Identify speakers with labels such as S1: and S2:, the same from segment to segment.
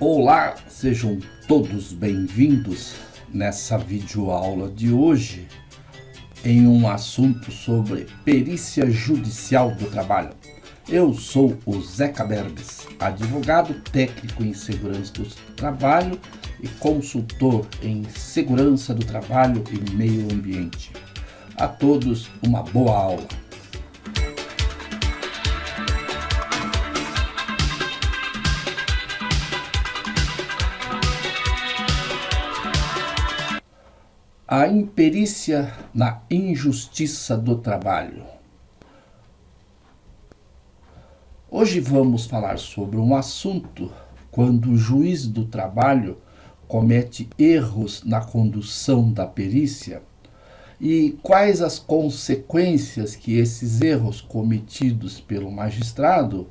S1: Olá, sejam todos bem-vindos nessa videoaula de hoje em um assunto sobre perícia judicial do trabalho. Eu sou o Zeca Berbes, advogado técnico em segurança do trabalho e consultor em segurança do trabalho e meio ambiente. A todos uma boa aula. A imperícia na injustiça do trabalho. Hoje vamos falar sobre um assunto quando o juiz do trabalho comete erros na condução da perícia e quais as consequências que esses erros cometidos pelo magistrado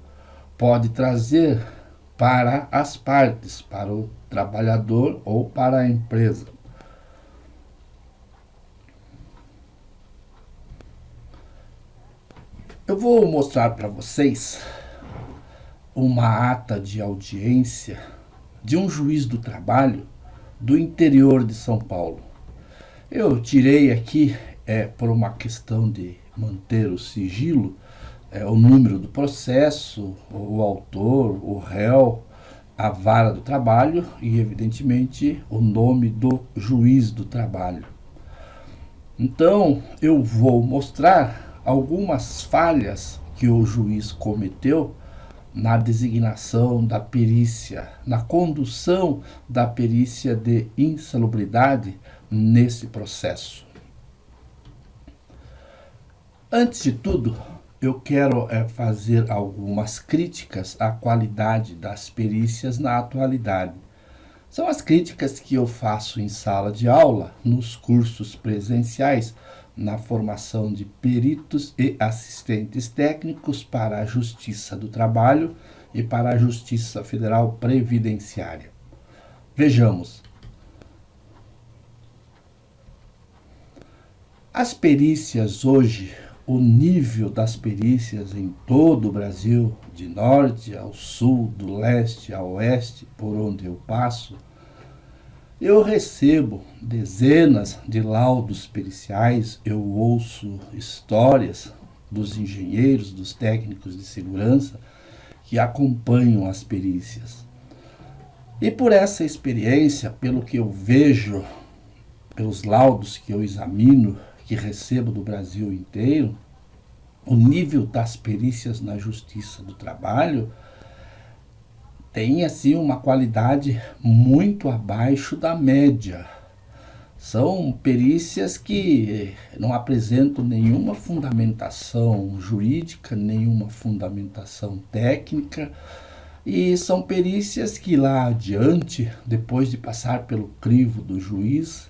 S1: pode trazer para as partes, para o trabalhador ou para a empresa. Eu vou mostrar para vocês uma ata de audiência de um juiz do trabalho do interior de São Paulo. Eu tirei aqui, por uma questão de manter o sigilo, o número do processo, o autor, o réu, a vara do trabalho e, evidentemente, o nome do juiz do trabalho. Então, eu vou mostrar algumas falhas que o juiz cometeu na designação da perícia, na condução da perícia de insalubridade nesse processo. Antes de tudo, eu quero fazer algumas críticas à qualidade das perícias na atualidade. São as críticas que eu faço em sala de aula, nos cursos presenciais, na formação de peritos e assistentes técnicos para a Justiça do Trabalho e para a Justiça Federal Previdenciária. Vejamos. As perícias hoje, o nível das perícias em todo o Brasil, de norte ao sul, do leste ao oeste, por onde eu passo, eu recebo dezenas de laudos periciais, eu ouço histórias dos engenheiros, dos técnicos de segurança que acompanham as perícias. E por essa experiência, pelo que eu vejo, pelos laudos que eu examino, que recebo do Brasil inteiro, o nível das perícias na Justiça do Trabalho tem assim uma qualidade muito abaixo da média. São perícias que não apresentam nenhuma fundamentação jurídica, nenhuma fundamentação técnica, e são perícias que lá adiante, depois de passar pelo crivo do juiz,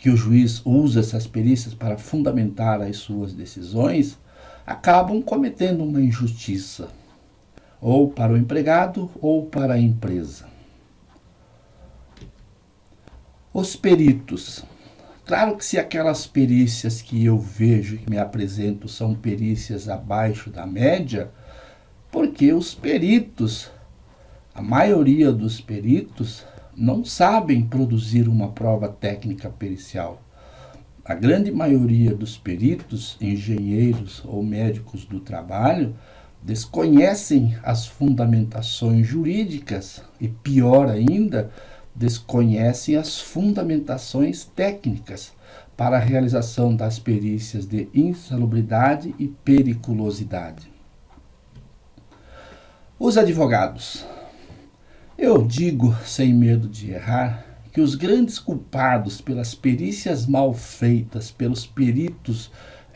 S1: que o juiz usa essas perícias para fundamentar as suas decisões, acabam cometendo uma injustiça, ou para o empregado ou para a empresa. Os peritos. Claro que se aquelas perícias que eu vejo e que me apresento são perícias abaixo da média, porque os peritos, a maioria dos peritos, não sabem produzir uma prova técnica pericial. A grande maioria dos peritos, engenheiros ou médicos do trabalho, desconhecem as fundamentações jurídicas e, pior ainda, desconhecem as fundamentações técnicas para a realização das perícias de insalubridade e periculosidade. Os advogados. Eu digo, sem medo de errar, que os grandes culpados pelas perícias mal feitas, pelos peritos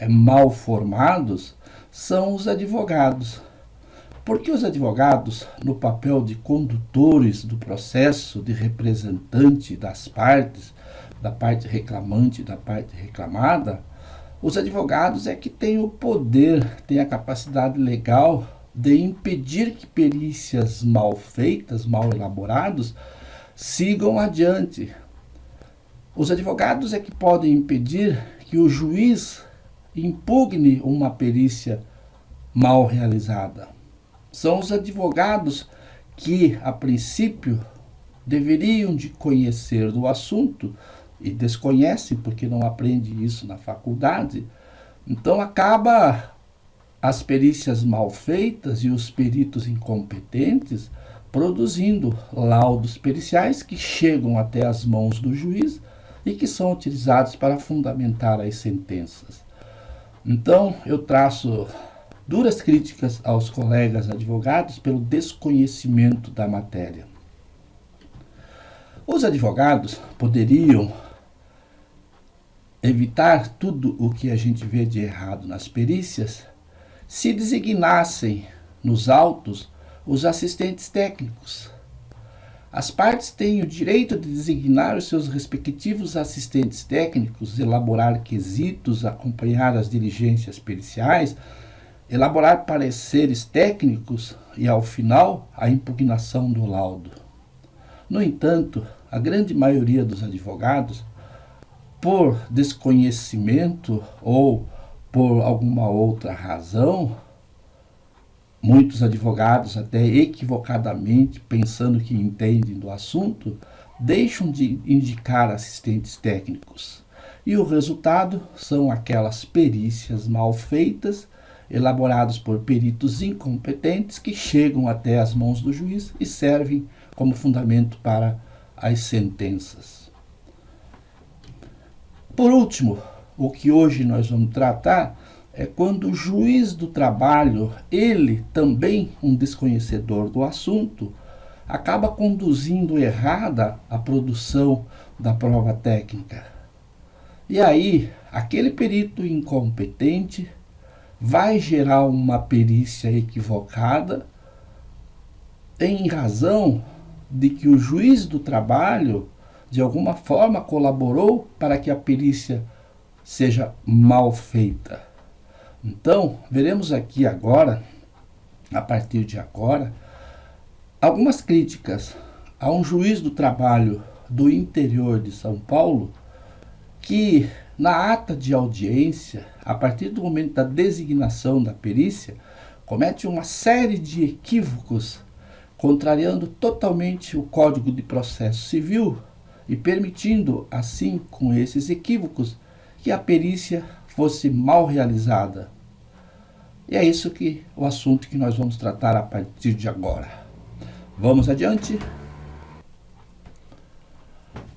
S1: mal formados, são os advogados. Porque os advogados, no papel de condutores do processo, de representante das partes, da parte reclamante e da parte reclamada, os advogados é que têm o poder, têm a capacidade legal de impedir que perícias mal feitas, mal elaboradas, sigam adiante. Os advogados é que podem impedir que o juiz impugne uma perícia mal realizada. São os advogados que, a princípio, deveriam de conhecer do assunto e desconhecem porque não aprende isso na faculdade. Então acaba as perícias mal feitas e os peritos incompetentes produzindo laudos periciais que chegam até as mãos do juiz e que são utilizados para fundamentar as sentenças. Então eu traço duras críticas aos colegas advogados pelo desconhecimento da matéria. Os advogados poderiam evitar tudo o que a gente vê de errado nas perícias se designassem nos autos os assistentes técnicos. As partes têm o direito de designar os seus respectivos assistentes técnicos, elaborar quesitos, acompanhar as diligências periciais, elaborar pareceres técnicos e, ao final, a impugnação do laudo. No entanto, a grande maioria dos advogados, por desconhecimento ou por alguma outra razão, muitos advogados, até equivocadamente, pensando que entendem do assunto, deixam de indicar assistentes técnicos. E o resultado são aquelas perícias mal feitas, elaboradas por peritos incompetentes, que chegam até as mãos do juiz e servem como fundamento para as sentenças. Por último, o que hoje nós vamos tratar é quando o juiz do trabalho, ele também um desconhecedor do assunto, acaba conduzindo errada a produção da prova técnica. E aí, aquele perito incompetente vai gerar uma perícia equivocada em razão de que o juiz do trabalho, de alguma forma, colaborou para que a perícia seja mal feita. Então, veremos aqui agora, a partir de agora, algumas críticas a um juiz do trabalho do interior de São Paulo que, na ata de audiência, a partir do momento da designação da perícia, comete uma série de equívocos, contrariando totalmente o Código de Processo Civil e permitindo, assim, com esses equívocos, que a perícia fosse mal realizada. E é isso que o assunto que nós vamos tratar a partir de agora. Vamos adiante?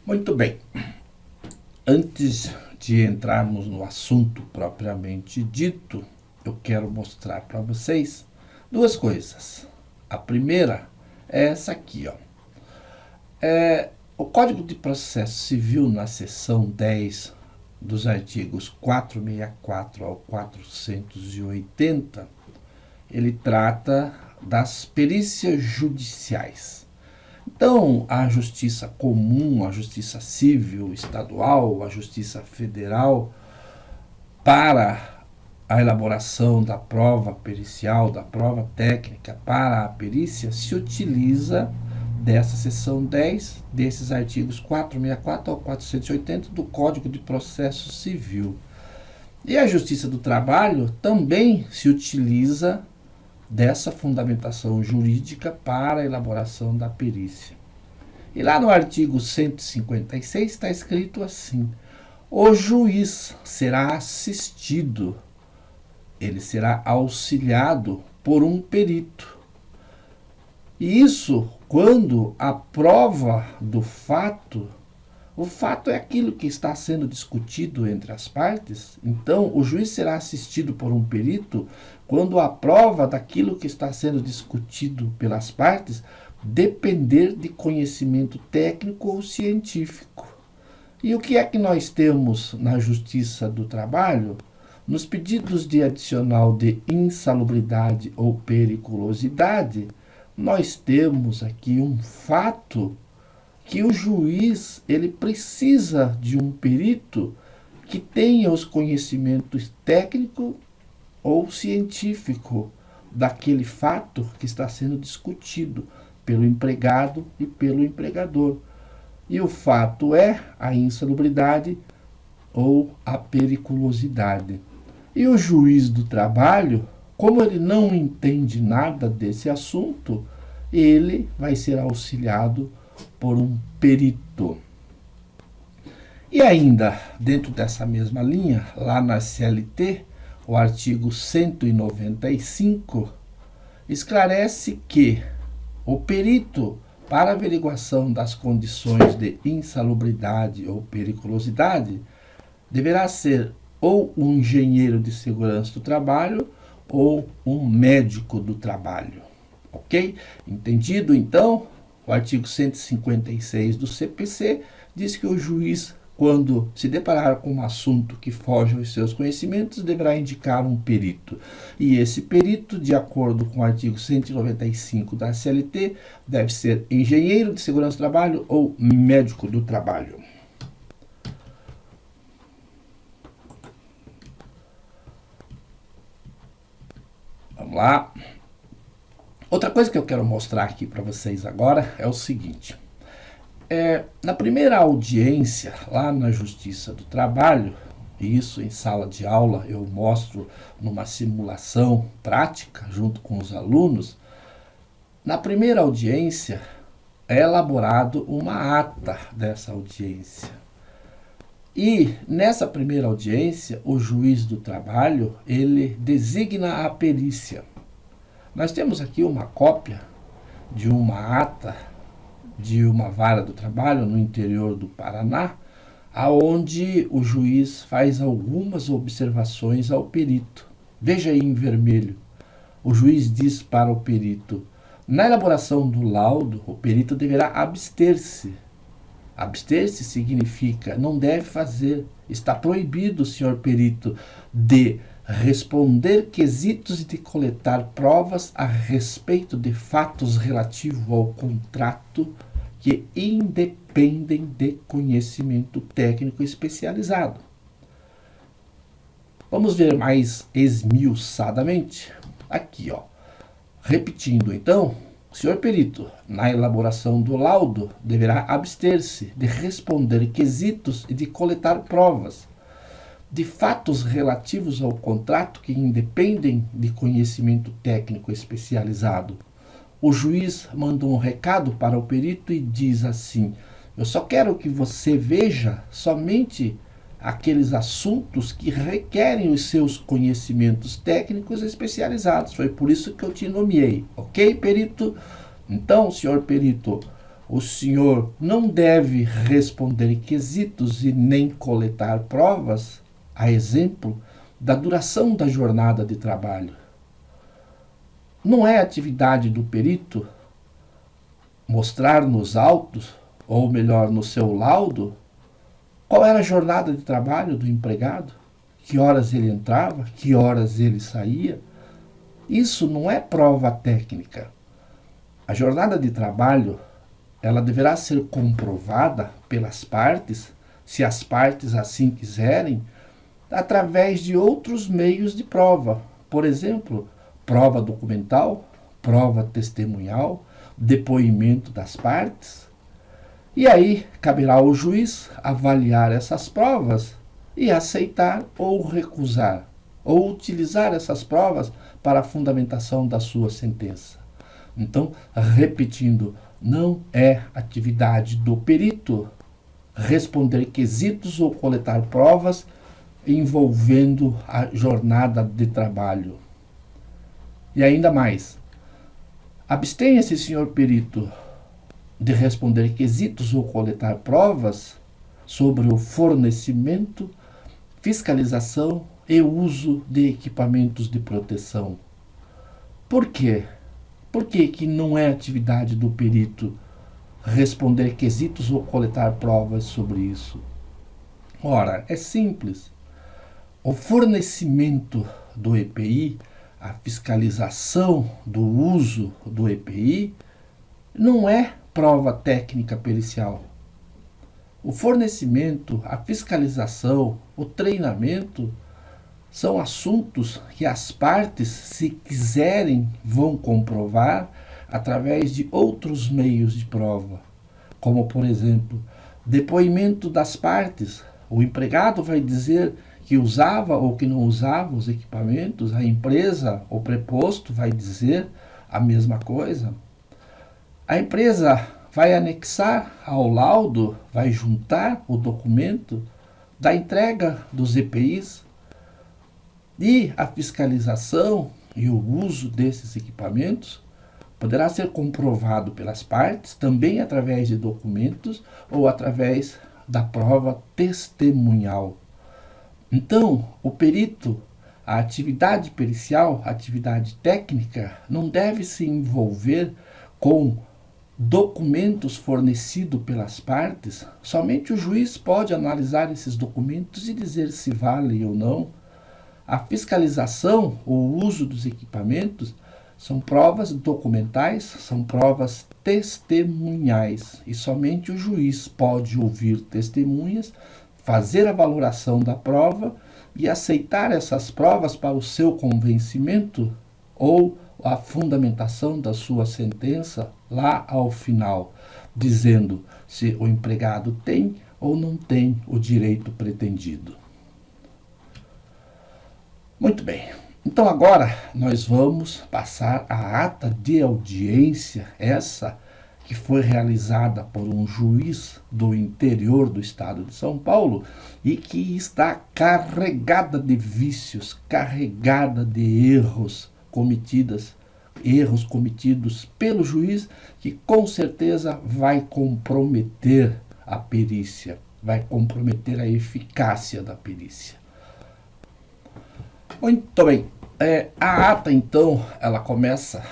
S1: Muito bem. Antes de entrarmos no assunto propriamente dito, eu quero mostrar para vocês duas coisas. A primeira é essa aqui, ó. O Código de Processo Civil, na seção 10, dos artigos 464 ao 480, ele trata das perícias judiciais. Então, a justiça comum, a justiça civil estadual, a justiça federal, para a elaboração da prova pericial, da prova técnica para a perícia, se utiliza dessa seção 10, desses artigos 464 ao 480 do Código de Processo Civil. E a Justiça do Trabalho também se utiliza dessa fundamentação jurídica para a elaboração da perícia. E lá no artigo 156 está escrito assim: o juiz será assistido, ele será auxiliado por um perito. E isso quando a prova do fato, o fato é aquilo que está sendo discutido entre as partes, então o juiz será assistido por um perito quando a prova daquilo que está sendo discutido pelas partes depender de conhecimento técnico ou científico. E o que é que nós temos na Justiça do Trabalho? Nos pedidos de adicional de insalubridade ou periculosidade, nós temos aqui um fato que o juiz ele precisa de um perito que tenha os conhecimentos técnico ou científico daquele fato que está sendo discutido pelo empregado e pelo empregador. E o fato é a insalubridade ou a periculosidade. E o juiz do trabalho, como ele não entende nada desse assunto, ele vai ser auxiliado por um perito. E ainda, dentro dessa mesma linha, lá na CLT, o artigo 195 esclarece que o perito, para averiguação das condições de insalubridade ou periculosidade, deverá ser ou um engenheiro de segurança do trabalho ou um médico do trabalho. Ok? Entendido, então? O artigo 156 do CPC diz que o juiz, quando se deparar com um assunto que foge aos seus conhecimentos, deverá indicar um perito. E esse perito, de acordo com o artigo 195 da CLT, deve ser engenheiro de segurança do trabalho ou médico do trabalho. Vamos lá. Outra coisa que eu quero mostrar aqui para vocês agora é o seguinte. Na primeira audiência, lá na Justiça do Trabalho, isso em sala de aula eu mostro numa simulação prática junto com os alunos, na primeira audiência é elaborado uma ata dessa audiência. E nessa primeira audiência, o juiz do trabalho, ele designa a perícia. Nós temos aqui uma cópia de uma ata de uma vara do trabalho no interior do Paraná, aonde o juiz faz algumas observações ao perito. Veja aí em vermelho. O juiz diz para o perito: na elaboração do laudo, o perito deverá abster-se. Abster-se significa não deve fazer, está proibido, senhor perito, de responder quesitos e de coletar provas a respeito de fatos relativos ao contrato que independem de conhecimento técnico especializado. Vamos ver mais esmiuçadamente. Aqui, ó. Repetindo, então, senhor perito, na elaboração do laudo, deverá abster-se de responder quesitos e de coletar provas de fatos relativos ao contrato que independem de conhecimento técnico especializado. O juiz manda um recado para o perito e diz assim: eu só quero que você veja somente aqueles assuntos que requerem os seus conhecimentos técnicos especializados. Foi por isso que eu te nomeei. Ok, perito? Então, senhor perito, o senhor não deve responder quesitos e nem coletar provas, a exemplo da duração da jornada de trabalho. Não é atividade do perito mostrar nos autos, ou melhor, no seu laudo, qual era a jornada de trabalho do empregado, que horas ele entrava, que horas ele saía. Isso não é prova técnica. A jornada de trabalho, ela deverá ser comprovada pelas partes, se as partes assim quiserem, através de outros meios de prova. Por exemplo, prova documental, prova testemunhal, depoimento das partes. E aí caberá ao juiz avaliar essas provas e aceitar ou recusar, ou utilizar essas provas para a fundamentação da sua sentença. Então, repetindo, não é atividade do perito responder quesitos ou coletar provas envolvendo a jornada de trabalho. E ainda mais, abstenha-se, senhor perito, de responder quesitos ou coletar provas sobre o fornecimento, fiscalização e uso de equipamentos de proteção. Por quê? Por que não é atividade do perito responder quesitos ou coletar provas sobre isso? Ora, é simples. O fornecimento do EPI, a fiscalização do uso do EPI, não é prova técnica pericial. O fornecimento, a fiscalização, o treinamento são assuntos que as partes, se quiserem, vão comprovar através de outros meios de prova, como, por exemplo, depoimento das partes. O empregado vai dizer que usava ou que não usava os equipamentos, a empresa, o preposto, vai dizer a mesma coisa. A empresa vai anexar ao laudo, vai juntar o documento da entrega dos EPIs e a fiscalização e o uso desses equipamentos poderá ser comprovado pelas partes, também através de documentos ou através da prova testemunhal. Então, o perito, a atividade pericial, a atividade técnica, não deve se envolver com documentos fornecidos pelas partes. Somente o juiz pode analisar esses documentos e dizer se vale ou não. A fiscalização, o uso dos equipamentos, são provas documentais, são provas testemunhais. E somente o juiz pode ouvir testemunhas, fazer a valoração da prova e aceitar essas provas para o seu convencimento ou a fundamentação da sua sentença lá ao final, dizendo se o empregado tem ou não tem o direito pretendido. Muito bem, então agora nós vamos passar a ata de audiência, essa que foi realizada por um juiz do interior do estado de São Paulo e que está carregada de vícios, carregada de erros cometidos pelo juiz, que com certeza vai comprometer a perícia, vai comprometer a eficácia da perícia. Muito bem, a ata então, ela começa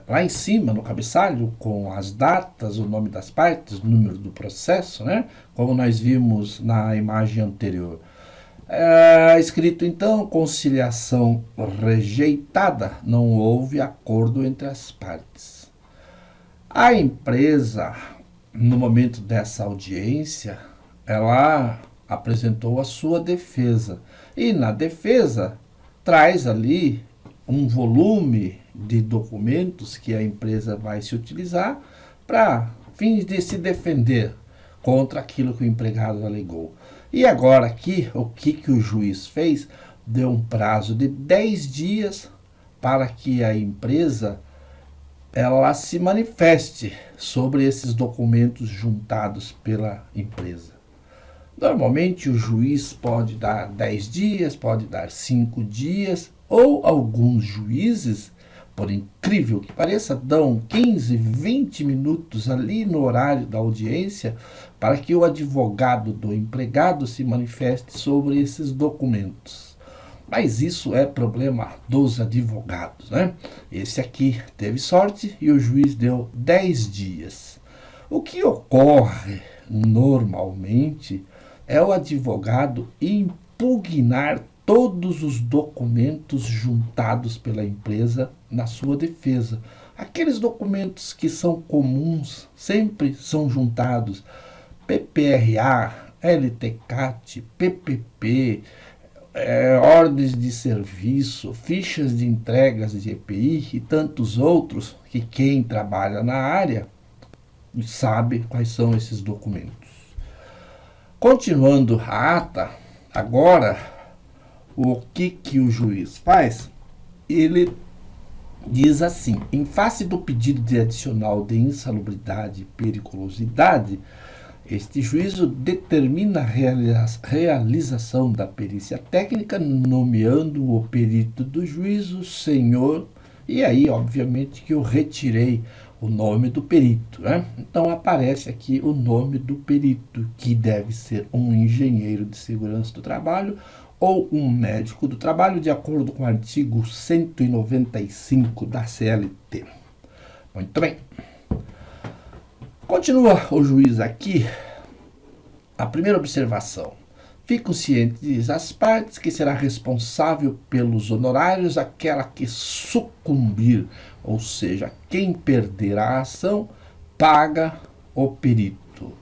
S1: lá em cima, no cabeçalho, com as datas, o nome das partes, o número do processo, né? Como nós vimos na imagem anterior. Escrito então, conciliação rejeitada, não houve acordo entre as partes. A empresa, no momento dessa audiência, ela apresentou a sua defesa. E na defesa, traz ali um volume de documentos que a empresa vai se utilizar para fins de se defender contra aquilo que o empregado alegou. E agora aqui, o que o juiz fez? Deu um prazo de 10 dias para que a empresa ela se manifeste sobre esses documentos juntados pela empresa. Normalmente o juiz pode dar 10 dias, pode dar 5 dias, ou alguns juízes, por incrível que pareça, dão 15, 20 minutos ali no horário da audiência para que o advogado do empregado se manifeste sobre esses documentos. Mas isso é problema dos advogados, né? Esse aqui teve sorte e o juiz deu 10 dias. O que ocorre normalmente é o advogado impugnar todos os documentos juntados pela empresa na sua defesa. Aqueles documentos que são comuns, sempre são juntados. PPRA, LTCAT, PPP, ordens de serviço, fichas de entregas de EPI e tantos outros que quem trabalha na área sabe quais são esses documentos. Continuando a ata, agora, o que o juiz faz? Ele diz assim: em face do pedido de adicional de insalubridade e periculosidade, este juízo determina a realização da perícia técnica, nomeando o perito do juízo, senhor, e aí, obviamente, que eu retirei o nome do perito, né? Então aparece aqui o nome do perito, que deve ser um engenheiro de segurança do trabalho ou um médico do trabalho, de acordo com o artigo 195 da CLT. Muito bem. Continua o juiz aqui. A primeira observação. Ficam cientes as partes que será responsável pelos honorários aquela que sucumbir, ou seja, quem perder a ação paga o perito.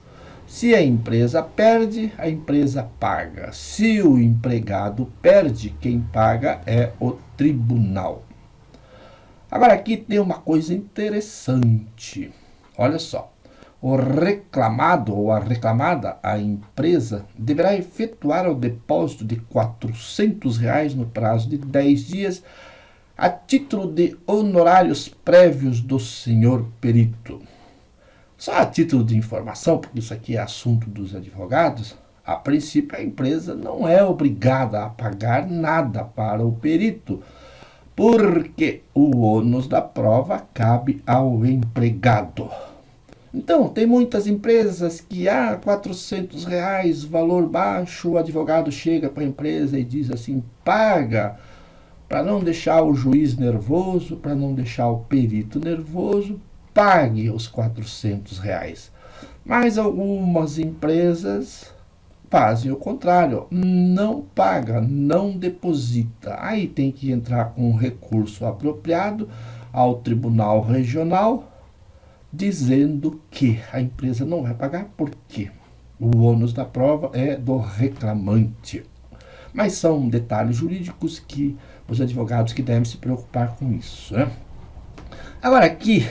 S1: Se a empresa perde, a empresa paga. Se o empregado perde, quem paga é o tribunal. Agora aqui tem uma coisa interessante. Olha só. O reclamado ou a reclamada, a empresa, deverá efetuar o depósito de R$ 400 no prazo de 10 dias a título de honorários prévios do senhor perito. Só a título de informação, porque isso aqui é assunto dos advogados, a princípio a empresa não é obrigada a pagar nada para o perito, porque o ônus da prova cabe ao empregado. Então, tem muitas empresas que, R$ 400, valor baixo, o advogado chega para a empresa e diz assim, paga, para não deixar o juiz nervoso, para não deixar o perito nervoso, pague os R$ 400. Mas algumas empresas fazem o contrário, não paga, não deposita. Aí tem que entrar com um recurso apropriado ao Tribunal Regional, dizendo que a empresa não vai pagar porque o ônus da prova é do reclamante. Mas são detalhes jurídicos que os advogados que devem se preocupar com isso, né? Agora aqui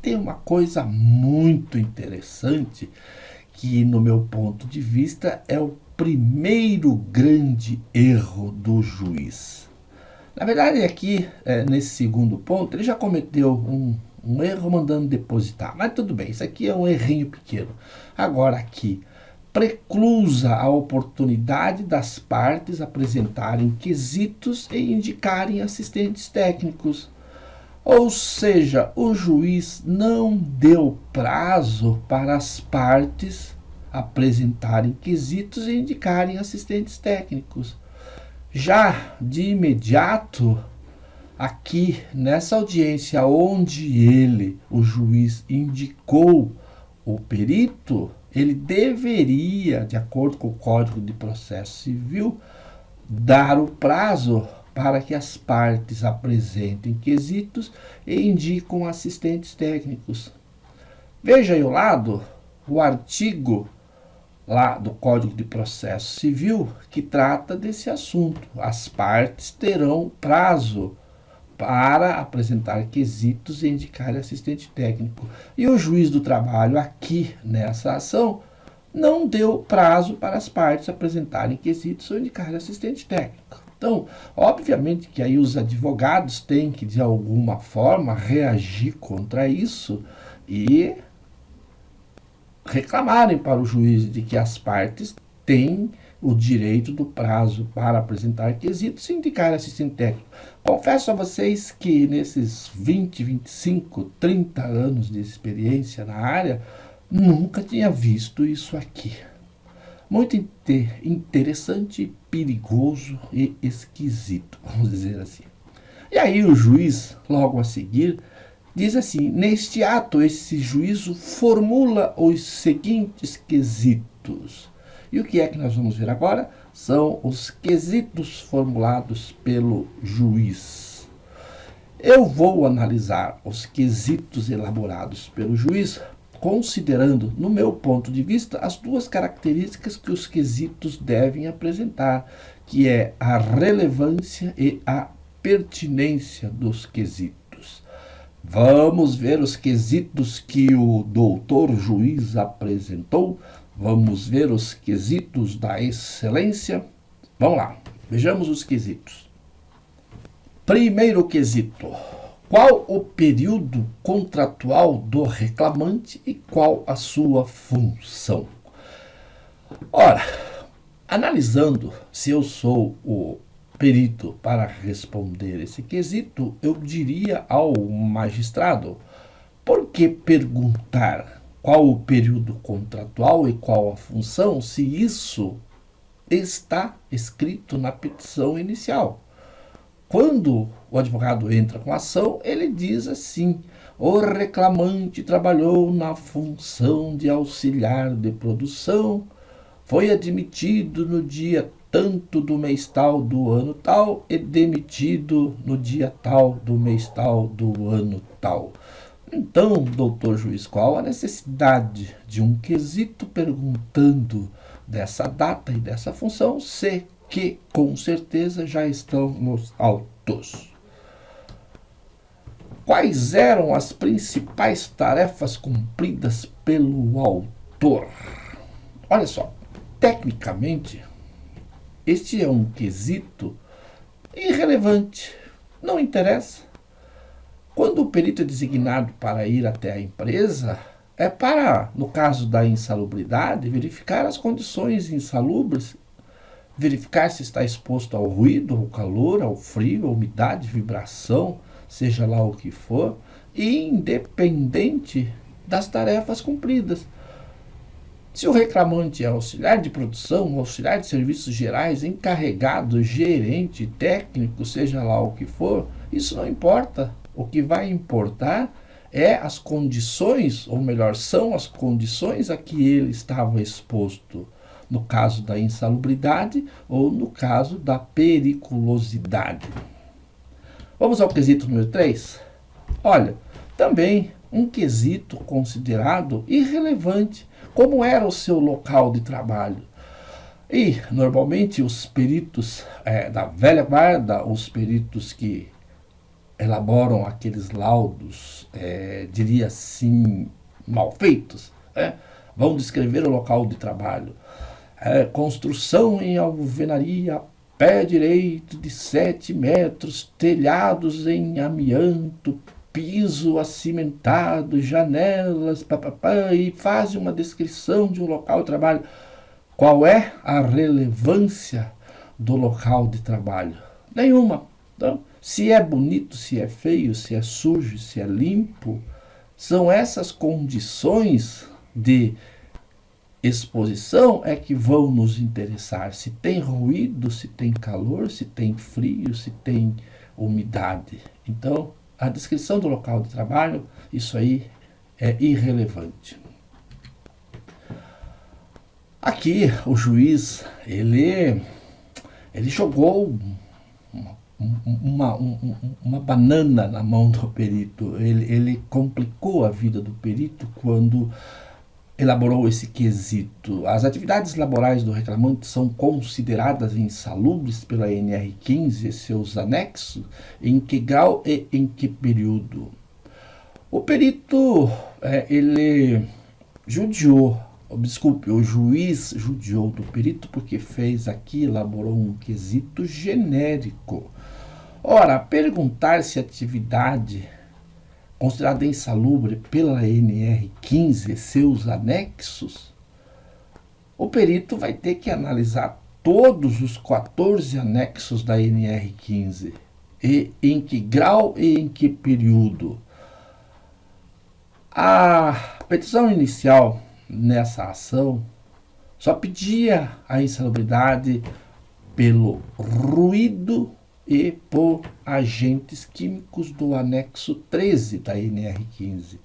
S1: tem uma coisa muito interessante que, no meu ponto de vista, é o primeiro grande erro do juiz. Na verdade, aqui, nesse segundo ponto, ele já cometeu um erro mandando depositar. Mas tudo bem, isso aqui é um errinho pequeno. Agora aqui, preclusa a oportunidade das partes apresentarem quesitos e indicarem assistentes técnicos. Ou seja, o juiz não deu prazo para as partes apresentarem quesitos e indicarem assistentes técnicos. Já de imediato, aqui nessa audiência onde o juiz indicou o perito, ele deveria, de acordo com o Código de Processo Civil, dar o prazo para que as partes apresentem quesitos e indicam assistentes técnicos. Veja aí ao lado o artigo lá do Código de Processo Civil que trata desse assunto. As partes terão prazo para apresentar quesitos e indicar assistente técnico. E o juiz do trabalho aqui nessa ação não deu prazo para as partes apresentarem quesitos ou indicar assistente técnico. Então, obviamente que aí os advogados têm que, de alguma forma, reagir contra isso e reclamarem para o juiz de que as partes têm o direito do prazo para apresentar quesitos e indicar assistente técnico. Confesso a vocês que nesses 20, 25, 30 anos de experiência na área, nunca tinha visto isso aqui. Muito interessante, perigoso e esquisito, vamos dizer assim. E aí o juiz, logo a seguir, diz assim, neste ato, esse juízo formula os seguintes quesitos. E o que é que nós vamos ver agora? São os quesitos formulados pelo juiz. Eu vou analisar os quesitos elaborados pelo juiz, considerando, no meu ponto de vista, as duas características que os quesitos devem apresentar, que é a relevância e a pertinência dos quesitos. Vamos ver os quesitos que o doutor juiz apresentou. Vamos ver os quesitos da excelência. Vamos lá, vejamos os quesitos. Primeiro quesito. Qual o período contratual do reclamante e qual a sua função? Ora, analisando se eu sou o perito para responder esse quesito, eu diria ao magistrado, por que perguntar qual o período contratual e qual a função se isso está escrito na petição inicial? Quando o advogado entra com a ação, ele diz assim, o reclamante trabalhou na função de auxiliar de produção, foi admitido no dia tanto do mês tal do ano tal e demitido no dia tal do mês tal do ano tal. Então, doutor juiz, qual a necessidade de um quesito perguntando dessa data e dessa função, se que com certeza já estão nos autos? Quais eram as principais tarefas cumpridas pelo autor? Olha só, tecnicamente, este é um quesito irrelevante, não interessa. Quando o perito é designado para ir até a empresa, é para, no caso da insalubridade, verificar as condições insalubres, verificar se está exposto ao ruído, ao calor, ao frio, à umidade, vibração, seja lá o que for, independente das tarefas cumpridas. Se o reclamante é auxiliar de produção, auxiliar de serviços gerais, encarregado, gerente, técnico, seja lá o que for, isso não importa. O que vai importar é as condições, ou melhor, são as condições a que ele estava exposto, no caso da insalubridade ou no caso da periculosidade. Vamos ao quesito número 3? Olha, também um quesito considerado irrelevante, como era o seu local de trabalho. E, normalmente, os peritos da velha guarda, os peritos que elaboram aqueles laudos, diria assim, mal feitos, vão descrever o local de trabalho. Construção em alvenaria, pé direito de 7 metros, telhados em amianto, piso acimentado, janelas, e faz uma descrição de um local de trabalho. Qual é a relevância do local de trabalho? Nenhuma. Então, se é bonito, se é feio, se é sujo, se é limpo, são essas condições de exposição que vão nos interessar. Se tem ruído, se tem calor, se tem frio, se tem umidade. Então, a descrição do local de trabalho, isso aí é irrelevante. Aqui, o juiz, ele jogou uma banana na mão do perito. Ele complicou a vida do perito quando elaborou esse quesito. As atividades laborais do reclamante são consideradas insalubres pela NR15 e seus anexos, em que grau e em que período? O perito, ele judiou, o juiz judiou do perito porque elaborou um quesito genérico. Ora, perguntar se a atividade considerada insalubre pela NR15 e seus anexos, o perito vai ter que analisar todos os 14 anexos da NR15 e em que grau e em que período. A petição inicial nessa ação só pedia a insalubridade pelo ruído e por agentes químicos do anexo 13 da NR15.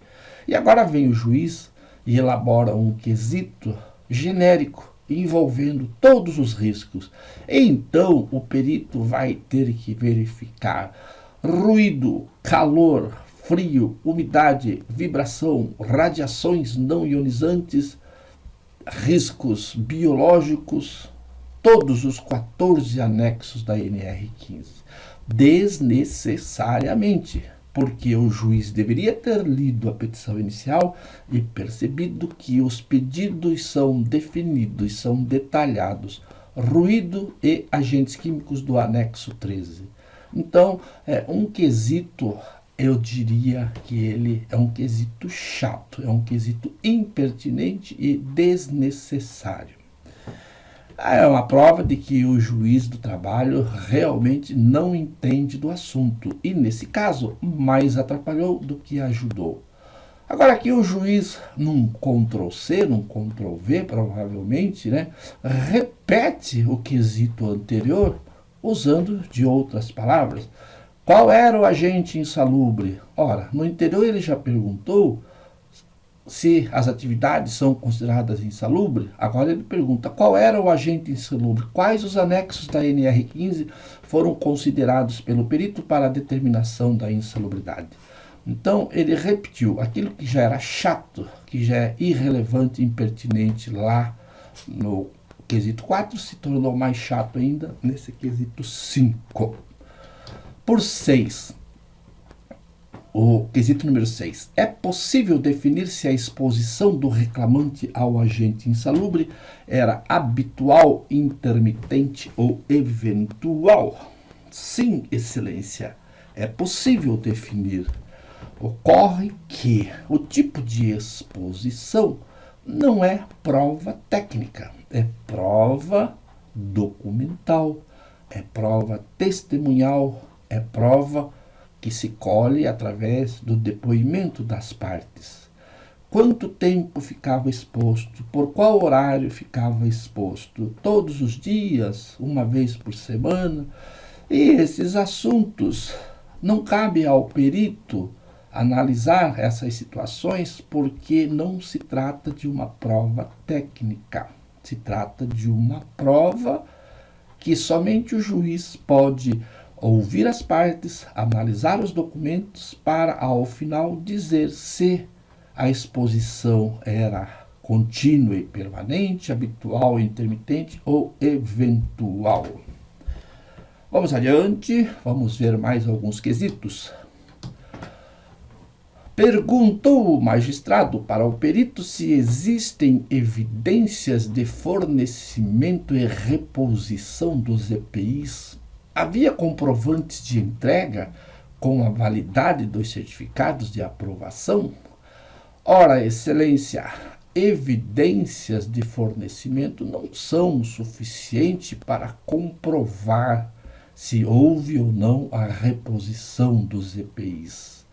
S1: E agora vem o juiz e elabora um quesito genérico envolvendo todos os riscos. Então, o perito vai ter que verificar ruído, calor, frio, umidade, vibração, radiações não ionizantes, riscos biológicos, todos os 14 anexos da NR15, desnecessariamente, porque o juiz deveria ter lido a petição inicial e percebido que os pedidos são definidos, são detalhados, ruído e agentes químicos do anexo 13. Então, um quesito, eu diria que ele é um quesito chato, é um quesito impertinente e desnecessário. É uma prova de que o juiz do trabalho realmente não entende do assunto e, nesse caso, mais atrapalhou do que ajudou. Agora aqui o juiz, num Ctrl+C, num Ctrl+V, provavelmente, repete o quesito anterior usando de outras palavras. Qual era o agente insalubre? Ora, no anterior ele já perguntou se as atividades são consideradas insalubres. Agora ele pergunta qual era o agente insalubre, quais os anexos da NR15 foram considerados pelo perito para a determinação da insalubridade. Então ele repetiu aquilo que já era chato, que já é irrelevante, impertinente lá no quesito 4, se tornou mais chato ainda nesse quesito 5. Por 6. O quesito número 6. É possível definir se a exposição do reclamante ao agente insalubre era habitual, intermitente ou eventual? Sim, excelência. É possível definir. Ocorre que o tipo de exposição não é prova técnica, é prova documental, é prova testemunhal, é prova que se colhe através do depoimento das partes. Quanto tempo ficava exposto? Por qual horário ficava exposto? Todos os dias? Uma vez por semana? E esses assuntos não cabe ao perito analisar essas situações porque não se trata de uma prova técnica. Se trata de uma prova que somente o juiz pode ouvir as partes, analisar os documentos para, ao final, dizer se a exposição era contínua e permanente, habitual e intermitente ou eventual. Vamos adiante, vamos ver mais alguns quesitos. Perguntou o magistrado para o perito se existem evidências de fornecimento e reposição dos EPIs. Havia comprovantes de entrega com a validade dos certificados de aprovação? Ora, excelência, evidências de fornecimento não são o suficiente para comprovar se houve ou não a reposição dos EPIs.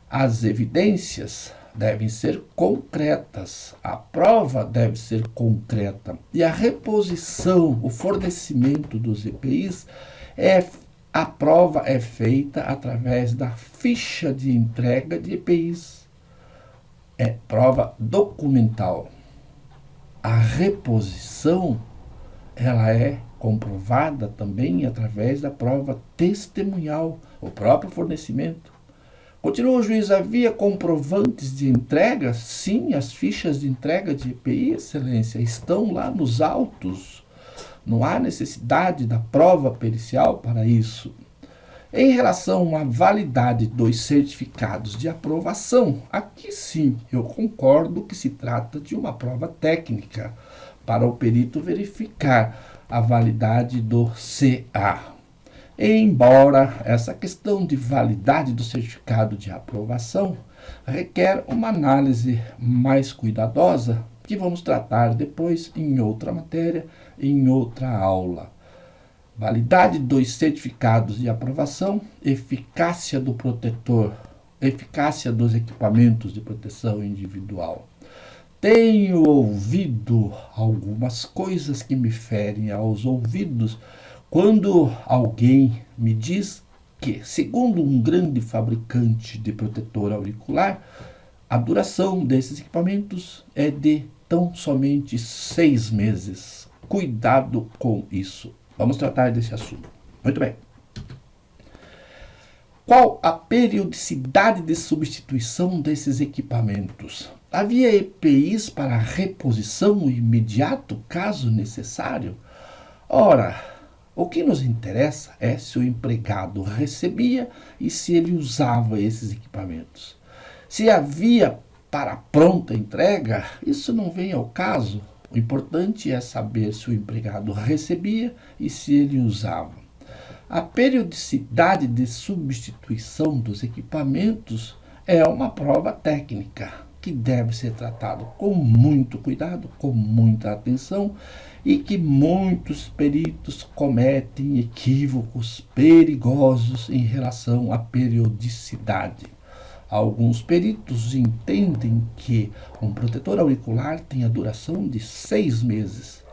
S1: As evidências devem ser concretas, a prova deve ser concreta e a reposição, o fornecimento dos EPIs, a prova é feita através da ficha de entrega de EPIs. É prova documental. A reposição, ela é comprovada também através da prova testemunhal, o próprio fornecimento. Continua o juiz, havia comprovantes de entrega? Sim, as fichas de entrega de EPI, excelência, estão lá nos autos. Não há necessidade da prova pericial para isso. Em relação à validade dos certificados de aprovação, aqui sim, eu concordo que se trata de uma prova técnica para o perito verificar a validade do CA. Embora essa questão de validade do certificado de aprovação requer uma análise mais cuidadosa, que vamos tratar depois em outra matéria, em outra aula. Validade dos certificados de aprovação, eficácia do protetor, eficácia dos equipamentos de proteção individual. Tenho ouvido algumas coisas que me ferem aos ouvidos quando alguém me diz que, segundo um grande fabricante de protetor auricular, a duração desses equipamentos é de tão somente 6 meses. Cuidado com isso. Vamos tratar desse assunto. Muito bem. Qual a periodicidade de substituição desses equipamentos? Havia EPIs para reposição imediato, caso necessário? Ora, o que nos interessa é se o empregado recebia e se ele usava esses equipamentos. Se havia para pronta entrega, isso não vem ao caso. O importante é saber se o empregado recebia e se ele usava. A periodicidade de substituição dos equipamentos é uma prova técnica que deve ser tratada com muito cuidado, com muita atenção e que muitos peritos cometem equívocos perigosos em relação à periodicidade. Alguns peritos entendem que um protetor auricular tem a duração de 6 meses.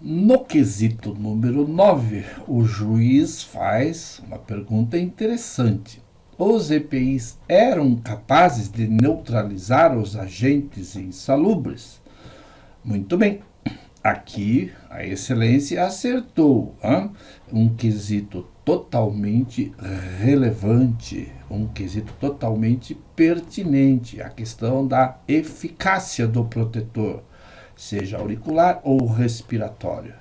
S1: No quesito número 9, o juiz faz uma pergunta interessante. Os EPIs eram capazes de neutralizar os agentes insalubres? Muito bem. Aqui a excelência acertou. Um quesito totalmente relevante, um quesito totalmente pertinente, a questão da eficácia do protetor, seja auricular ou respiratório.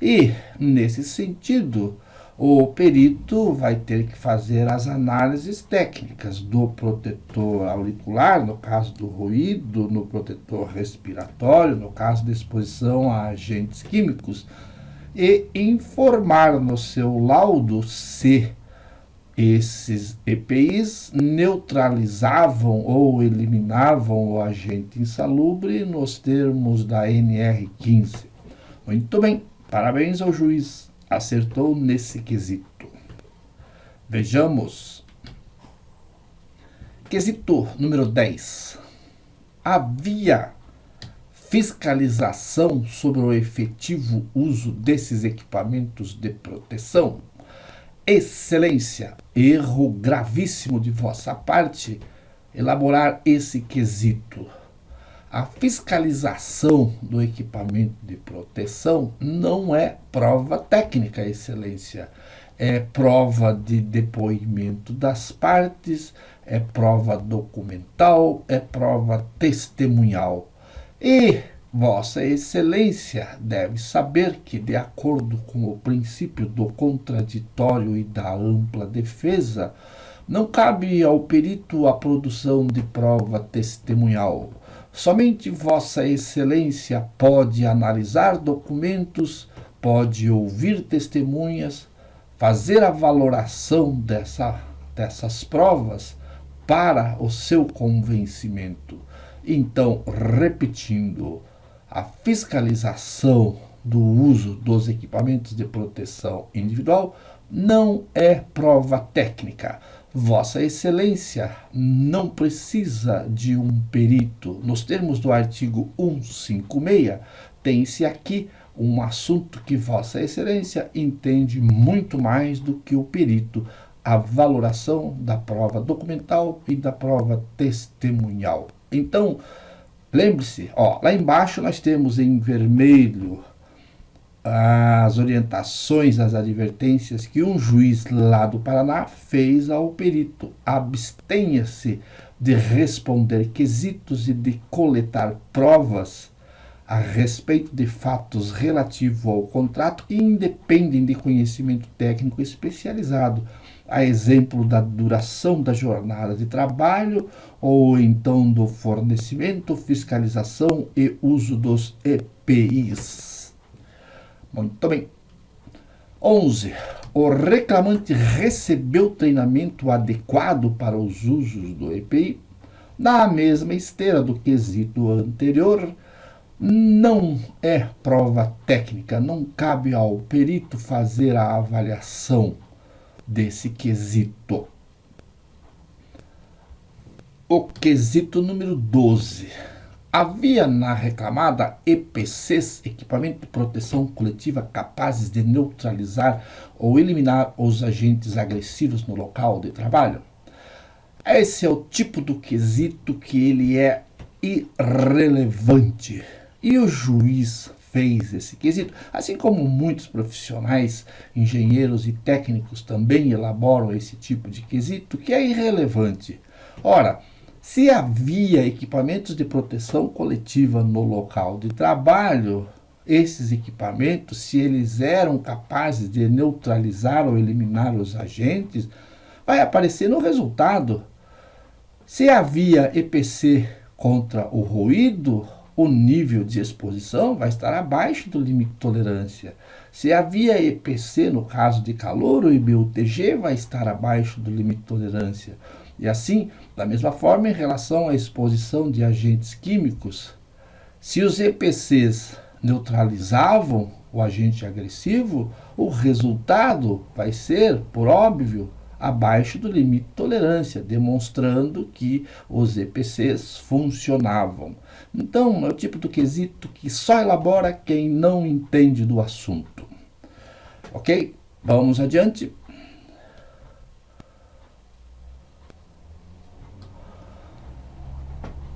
S1: E, nesse sentido, o perito vai ter que fazer as análises técnicas do protetor auricular, no caso do ruído, no protetor respiratório, no caso da exposição a agentes químicos, e informar no seu laudo se Esses EPIs neutralizavam ou eliminavam o agente insalubre nos termos da NR15. Muito bem, parabéns ao juiz, acertou nesse quesito. Vejamos. Quesito número 10. Havia fiscalização sobre o efetivo uso desses equipamentos de proteção? Excelência, erro gravíssimo de vossa parte elaborar esse quesito. A fiscalização do equipamento de proteção não é prova técnica, excelência. É prova de depoimento das partes, é prova documental, é prova testemunhal. E Vossa Excelência deve saber que, de acordo com o princípio do contraditório e da ampla defesa, não cabe ao perito a produção de prova testemunhal. Somente Vossa Excelência pode analisar documentos, pode ouvir testemunhas, fazer a valoração dessas provas para o seu convencimento. Então, repetindo, a fiscalização do uso dos equipamentos de proteção individual não é prova técnica. Vossa Excelência não precisa de um perito. Nos termos do artigo 156, tem-se aqui um assunto que Vossa Excelência entende muito mais do que o perito, a valoração da prova documental e da prova testemunhal. Então, lembre-se, lá embaixo nós temos em vermelho as orientações, as advertências que um juiz lá do Paraná fez ao perito. Abstenha-se de responder quesitos e de coletar provas a respeito de fatos relativos ao contrato que independem de conhecimento técnico especializado, a exemplo da duração da jornada de trabalho ou então do fornecimento, fiscalização e uso dos EPIs. Muito bem. 11. O reclamante recebeu treinamento adequado para os usos do EPI? Na mesma esteira do quesito anterior, não é prova técnica, não cabe ao perito fazer a avaliação desse quesito. O quesito número 12. Havia na reclamada EPCs, equipamento de proteção coletiva, capazes de neutralizar ou eliminar os agentes agressivos no local de trabalho? Esse é o tipo do quesito que ele é irrelevante. E o juiz fez esse quesito, assim como muitos profissionais, engenheiros e técnicos também elaboram esse tipo de quesito, que é irrelevante. Ora, se havia equipamentos de proteção coletiva no local de trabalho, esses equipamentos, se eles eram capazes de neutralizar ou eliminar os agentes, vai aparecer no resultado. Se havia EPC contra o ruído, o nível de exposição vai estar abaixo do limite de tolerância. Se havia EPC no caso de calor, o IBUTG vai estar abaixo do limite de tolerância. E assim, da mesma forma, em relação à exposição de agentes químicos, se os EPCs neutralizavam o agente agressivo, o resultado vai ser, por óbvio, abaixo do limite de tolerância, demonstrando que os EPCs funcionavam. Então, é o tipo do quesito que só elabora quem não entende do assunto. Ok? Vamos adiante.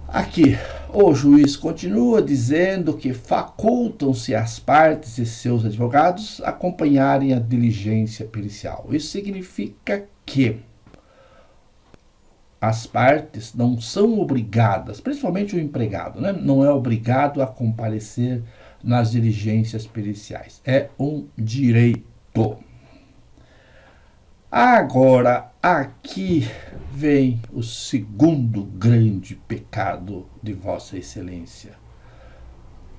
S1: Aqui, o juiz continua dizendo que facultam-se as partes e seus advogados acompanharem a diligência pericial. Isso significa que as partes não são obrigadas, principalmente o empregado, não é obrigado a comparecer nas diligências periciais. É um direito. Agora, aqui vem o segundo grande pecado de Vossa Excelência.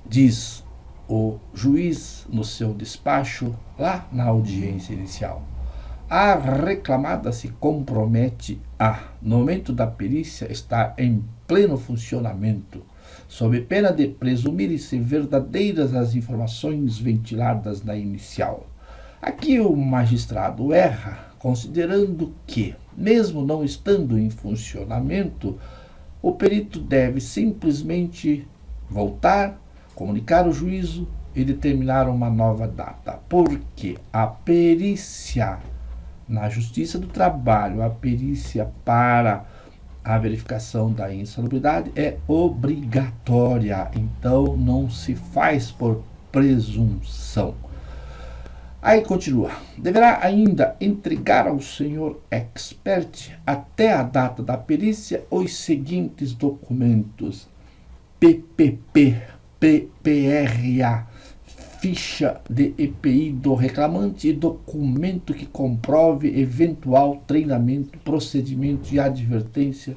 S1: Diz o juiz no seu despacho, lá na audiência inicial: A reclamada se compromete a, no momento da perícia, estar em pleno funcionamento, sob pena de presumirem-se verdadeiras as informações ventiladas na inicial. Aqui o magistrado erra, considerando que, mesmo não estando em funcionamento, o perito deve simplesmente voltar, comunicar o juízo e determinar uma nova data, porque a perícia na Justiça do Trabalho, a perícia para a verificação da insalubridade é obrigatória, então não se faz por presunção. Aí continua, deverá ainda entregar ao senhor expert até a data da perícia os seguintes documentos: PPP, PPRA, ficha de EPI do reclamante e documento que comprove eventual treinamento, procedimento e advertência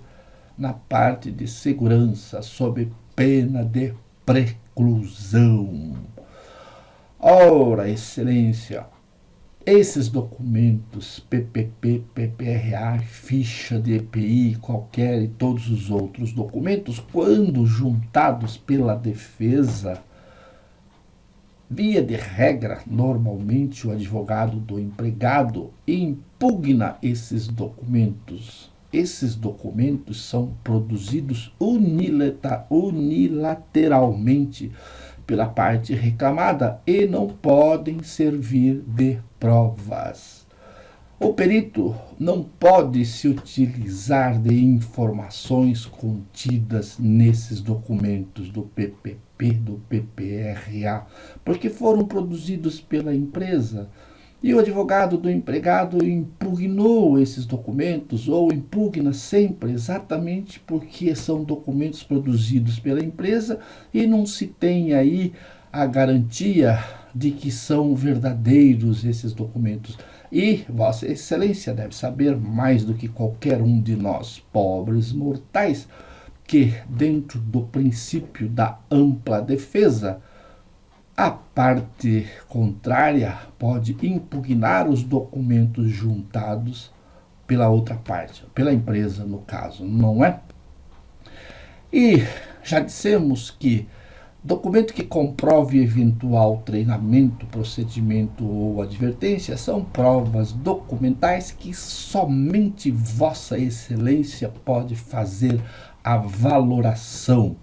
S1: na parte de segurança, sob pena de preclusão. Ora, excelência, esses documentos, PPP, PPRA, ficha de EPI, qualquer e todos os outros documentos, quando juntados pela defesa, via de regra, normalmente o advogado do empregado impugna esses documentos. Esses documentos são produzidos unilateralmente pela parte reclamada e não podem servir de provas. O perito não pode se utilizar de informações contidas nesses documentos do PPP, do PPRA, porque foram produzidos pela empresa. E o advogado do empregado impugnou esses documentos, ou impugna sempre, exatamente porque são documentos produzidos pela empresa e não se tem aí a garantia de que são verdadeiros esses documentos. E Vossa Excelência deve saber mais do que qualquer um de nós, pobres mortais, que dentro do princípio da ampla defesa, a parte contrária pode impugnar os documentos juntados pela outra parte, pela empresa no caso, não é? E já dissemos que documento que comprove eventual treinamento, procedimento ou advertência são provas documentais que somente Vossa Excelência pode fazer a valoração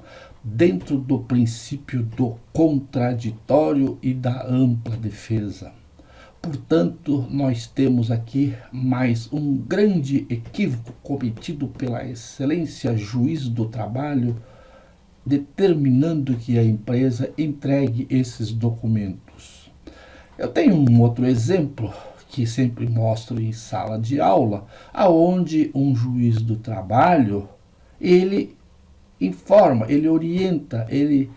S1: dentro do princípio do contraditório e da ampla defesa. Portanto, nós temos aqui mais um grande equívoco cometido pela Excelência Juiz do Trabalho, determinando que a empresa entregue esses documentos. Eu tenho um outro exemplo que sempre mostro em sala de aula, aonde um juiz do trabalho, ele informa, ele orienta, ele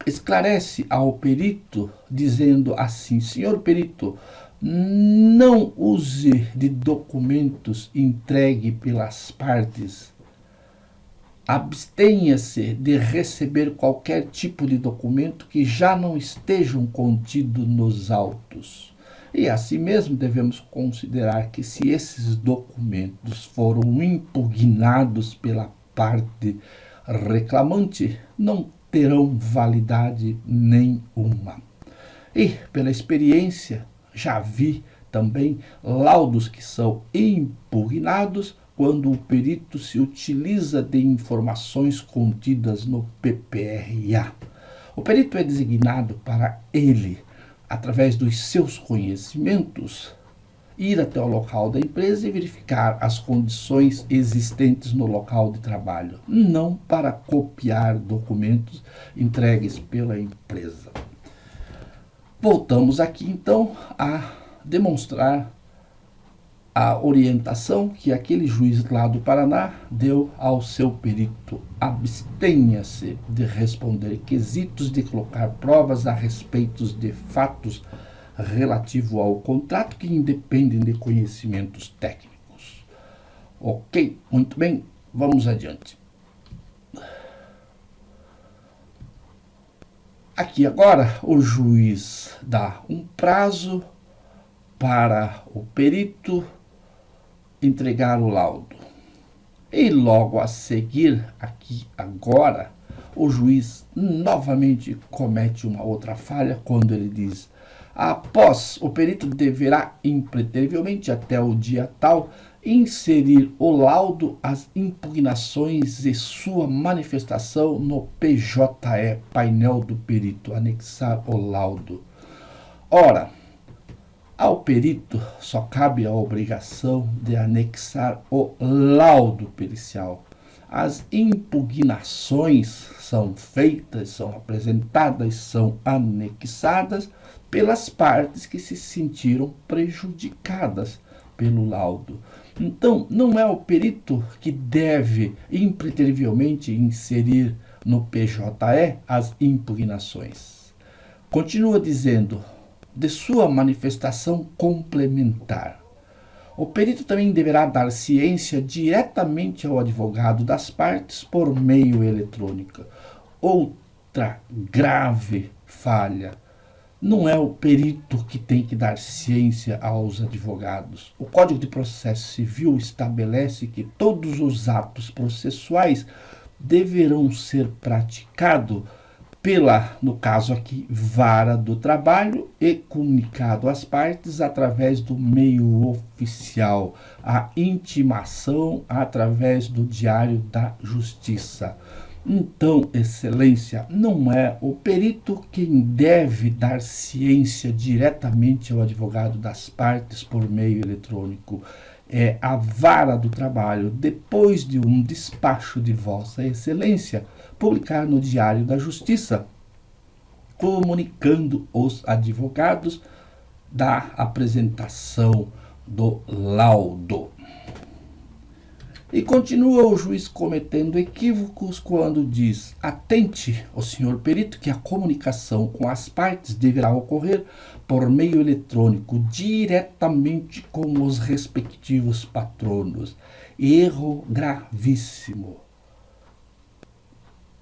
S1: esclarece ao perito, dizendo assim: senhor perito, não use de documentos entregue pelas partes. Abstenha-se de receber qualquer tipo de documento que já não estejam contidos nos autos. E assim mesmo devemos considerar que se esses documentos foram impugnados pela parte reclamante, não terão validade nenhuma. E pela experiência já vi também laudos que são impugnados quando o perito se utiliza de informações contidas no PPRA. O perito é designado para ele, através dos seus conhecimentos, ir até o local da empresa e verificar as condições existentes no local de trabalho, não para copiar documentos entregues pela empresa. Voltamos aqui então a demonstrar a orientação que aquele juiz lá do Paraná deu ao seu perito: abstenha-se de responder quesitos, de colocar provas a respeito de fatos relativo ao contrato que independem de conhecimentos técnicos. Ok, muito bem, vamos adiante. Aqui agora o juiz dá um prazo para o perito entregar o laudo. E logo a seguir, aqui agora, o juiz novamente comete uma outra falha quando ele diz: após, o perito deverá impreterivelmente até o dia tal inserir o laudo, as impugnações e sua manifestação no PJE, painel do perito, anexar o laudo. Ora, ao perito só cabe a obrigação de anexar o laudo pericial. As impugnações são feitas, são apresentadas, são anexadas pelas partes que se sentiram prejudicadas pelo laudo. Então, não é o perito que deve impreterivelmente inserir no PJE as impugnações. Continua dizendo: de sua manifestação complementar. O perito também deverá dar ciência diretamente ao advogado das partes por meio eletrônico. Outra grave falha. Não é o perito que tem que dar ciência aos advogados. O Código de Processo Civil estabelece que todos os atos processuais deverão ser praticados pela, no caso aqui, vara do trabalho e comunicado às partes através do meio oficial, a intimação através do Diário da Justiça. Então, Excelência, não é o perito quem deve dar ciência diretamente ao advogado das partes por meio eletrônico. É a vara do trabalho, depois de um despacho de Vossa Excelência, publicar no Diário da Justiça, comunicando os advogados da apresentação do laudo. E continua o juiz cometendo equívocos quando diz: atente, o senhor perito, que a comunicação com as partes deverá ocorrer por meio eletrônico, diretamente com os respectivos patronos. Erro gravíssimo.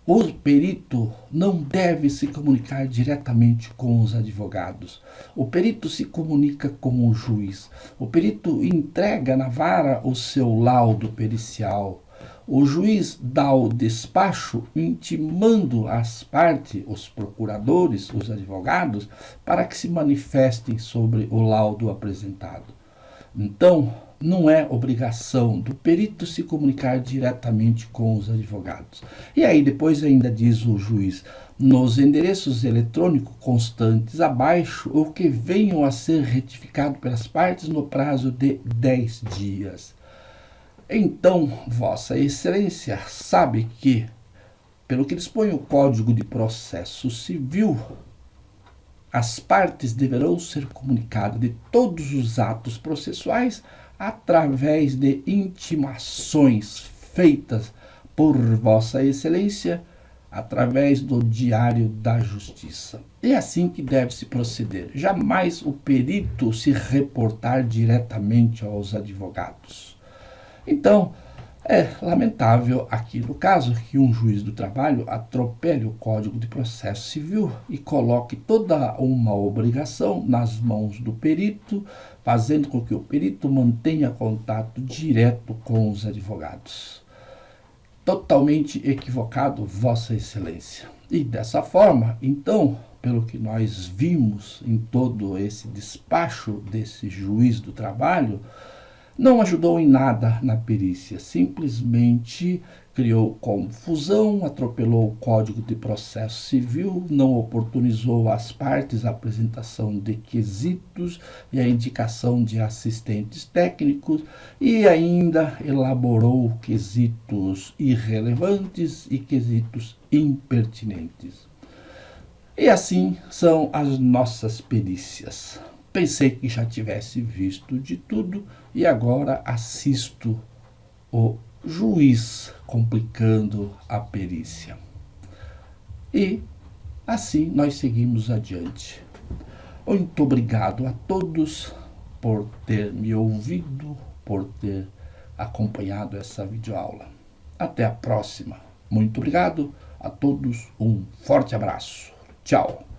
S1: O perito não deve se comunicar diretamente com os advogados. O perito se comunica com o juiz. O perito entrega na vara o seu laudo pericial. O juiz dá o despacho intimando as partes, os procuradores, os advogados, para que se manifestem sobre o laudo apresentado. Então, não é obrigação do perito se comunicar diretamente com os advogados. E aí depois ainda diz o juiz: nos endereços eletrônicos constantes abaixo, ou que venham a ser retificados pelas partes no prazo de 10 dias. Então, Vossa Excelência sabe que, pelo que dispõe o Código de Processo Civil, as partes deverão ser comunicadas de todos os atos processuais através de intimações feitas por Vossa Excelência através do Diário da Justiça. É assim que deve se proceder. Jamais o perito se reportar diretamente aos advogados. Então, é lamentável aqui no caso que um juiz do trabalho atropele o Código de Processo Civil e coloque toda uma obrigação nas mãos do perito, fazendo com que o perito mantenha contato direto com os advogados. Totalmente equivocado, Vossa Excelência. E dessa forma, então, pelo que nós vimos em todo esse despacho desse juiz do trabalho, não ajudou em nada na perícia, simplesmente criou confusão, atropelou o Código de Processo Civil, não oportunizou às partes a apresentação de quesitos e a indicação de assistentes técnicos e ainda elaborou quesitos irrelevantes e quesitos impertinentes. E assim são as nossas perícias. Pensei que já tivesse visto de tudo e agora assisto o juiz complicando a perícia. E assim nós seguimos adiante. Muito obrigado a todos por ter me ouvido, por ter acompanhado essa videoaula. Até a próxima. Muito obrigado a todos. Um forte abraço. Tchau.